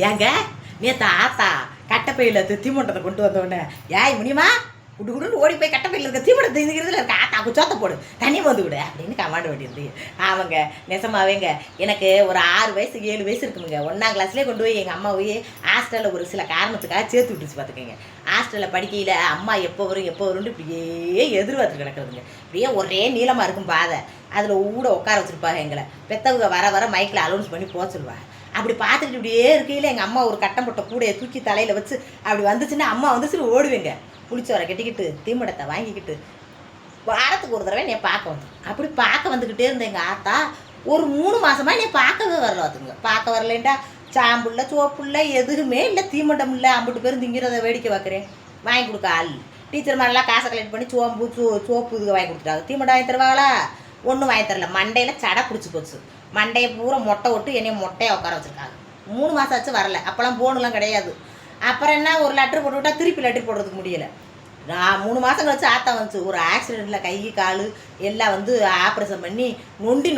ஏங்க நேற்று ஆத்தா கட்டப்பையில் தீமண்டத்தை கொண்டு வந்தோடனே ஏய் முடியுமா குடு குடுன்னு ஓடி போய் கட்டப்பையில் இருக்க தீமண்டத்தை இதுங்கிறதுல இருக்க ஆத்தாக்கு சோத்த போடு தண்ணி வந்து விடு அப்படின்னு கமாண்டு வேண்டியிருந்து அவங்க நெசமாவேங்க எனக்கு ஒரு 6 வயசு 7 வயசு இருக்குமுங்க 1ஆம் கிளாஸ்லேயே கொண்டு போய் எங்கள் அம்மா போய் ஹாஸ்டலில் ஒரு சில காரணத்துக்காக சேர்த்து விட்டுச்சு பார்த்துக்கோங்க. ஹாஸ்டலில் படிக்கையில் அம்மா எப்போ வரும்னு இப்படியே எதிர்பார்த்து கிடக்குறதுங்க. இப்படியே ஒரே நீளமாக இருக்கும் பாதை, அதில் ஊட உட்கார வச்சுருப்பாங்க. எங்களை பெற்றவங்க வர வர மைக்கில் அலௌன்ஸ் பண்ணி போக சொல்லுவாங்க. அப்படி பார்த்துட்டு இப்படியே இருக்கையில் எங்கள் அம்மா ஒரு கட்டம் போட்ட கூடையை தூக்கி தலையில் வச்சு அப்படி வந்துச்சுன்னா அம்மா வந்துச்சுன்னு ஓடுவேங்க. புளிச்சோரை கட்டிக்கிட்டு தீமடத்தை வாங்கிக்கிட்டு வாரத்துக்கு ஒரு தடவை நீ பார்க்க வந்து அப்படி பார்க்க வந்துக்கிட்டே இருந்தேன். எங்கள் ஆத்தா ஒரு 3 மாதமாக நீ பார்க்கவே வரல பார்த்துங்க. பார்க்க வரலேன்டா சாம்புள்ள சோப்புள்ள எதுவுமே இல்லை, தீமண்டம் இல்லை. அம்பிட்டு பேரும் திங்கிறத வேடிக்கை பார்க்குறேன். வாங்கி கொடுக்க ஆள் டீச்சர் மாதிரிலாம் காசை கலெக்ட் பண்ணி சோப்பு இதுக்கு வாங்கி கொடுத்துட்டாங்க. தீமண்டம் வாங்கி தருவாங்களா? ஒன்றும் வாங்கி தரல. மண்டையில் சடை பிடிச்சி போச்சு. மண்டையை பூரா மொட்டை விட்டு என்னைய மொட்டையை உட்கார வச்சுருக்காங்க. 3 மாதம் ஆச்சு வரல. அப்போல்லாம் போனுலாம் கிடையாது. அப்புறம் என்ன, ஒரு லெட்ரு போட்டு விட்டா திருப்பி லெட்ரு போடுறதுக்கு முடியலை. நான் 3 மாதம் கழிச்சு ஆத்தா வந்துச்சு. ஒரு ஆக்சிடெண்ட்டில் கை கால் எல்லாம் வந்து ஆப்ரேஷன் பண்ணி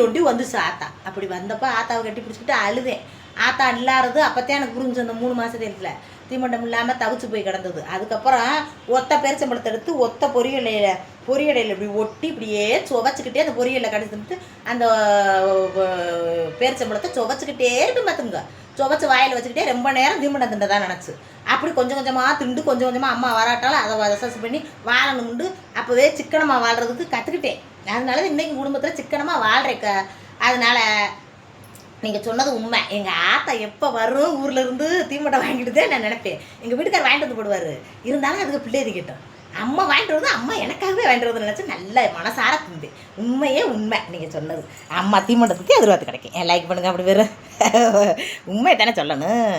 நொண்டி வந்துச்சு ஆத்தா. அப்படி வந்தப்போ ஆத்தாவை கட்டி பிடிச்சிக்கிட்டு அழுதேன். ஆத்தா இல்லாதது அப்போத்தான் எனக்கு புரிஞ்சு. அந்த 3 மாதத்துல தீமண்டம் இல்லாமல் தவிச்சு போய் கிடந்தது. அதுக்கப்புறம் ஒத்த பேரிச்சம்பழத்தை எடுத்து ஒத்த பொரியலையில் இப்படி ஒட்டி இப்படியே சுவைச்சிக்கிட்டே அந்த பொரியலில் கடிச்சிட்டு அந்த பேரிச்சம்பழத்தை சுவைச்சிக்கிட்டே இருக்கு பார்த்துங்க. சுவைச்சி வாயில் வச்சுக்கிட்டே ரொம்ப நேரம் தீமண்டம் திண்டை தான் நினச்சி அப்படி கொஞ்சம் கொஞ்சமாக திண்டு கொஞ்சம் கொஞ்சமாக அம்மா வராட்டாலும் அதை ரெசர்ச் பண்ணி வாழணும்ண்டு அப்போவே சிக்கனமாக வாழ்கிறதுக்கு கற்றுக்கிட்டேன். அதனால இன்றைக்கி குடும்பத்தில் சிக்கனமாக வாழ்கிறேக்க. அதனால் நீங்கள் சொன்னது உண்மை. எங்கள் ஆத்தா எப்போ வரும் ஊரில் இருந்து தீமட்டை வாங்கிட்டு தான் நான் நினைப்பேன். எங்கள் வீட்டுக்கார் வாங்கிட்டு வந்து போடுவார். இருந்தாலும் அதுக்கு பிள்ளை கேட்டோம். அம்மா வாங்கிட்டு வந்து அம்மா எனக்காகவே வாங்கிட்டு வந்து நினச்சி நல்ல மனசார திந்தேன். உண்மையே உண்மை நீங்கள் சொன்னது. அம்மா தீமண்டத்துக்கு எதிர்பார்த்து கிடைக்கும். லைக் பண்ணுங்கள். அப்படி வேறு உண்மை தானே சொல்லணும்.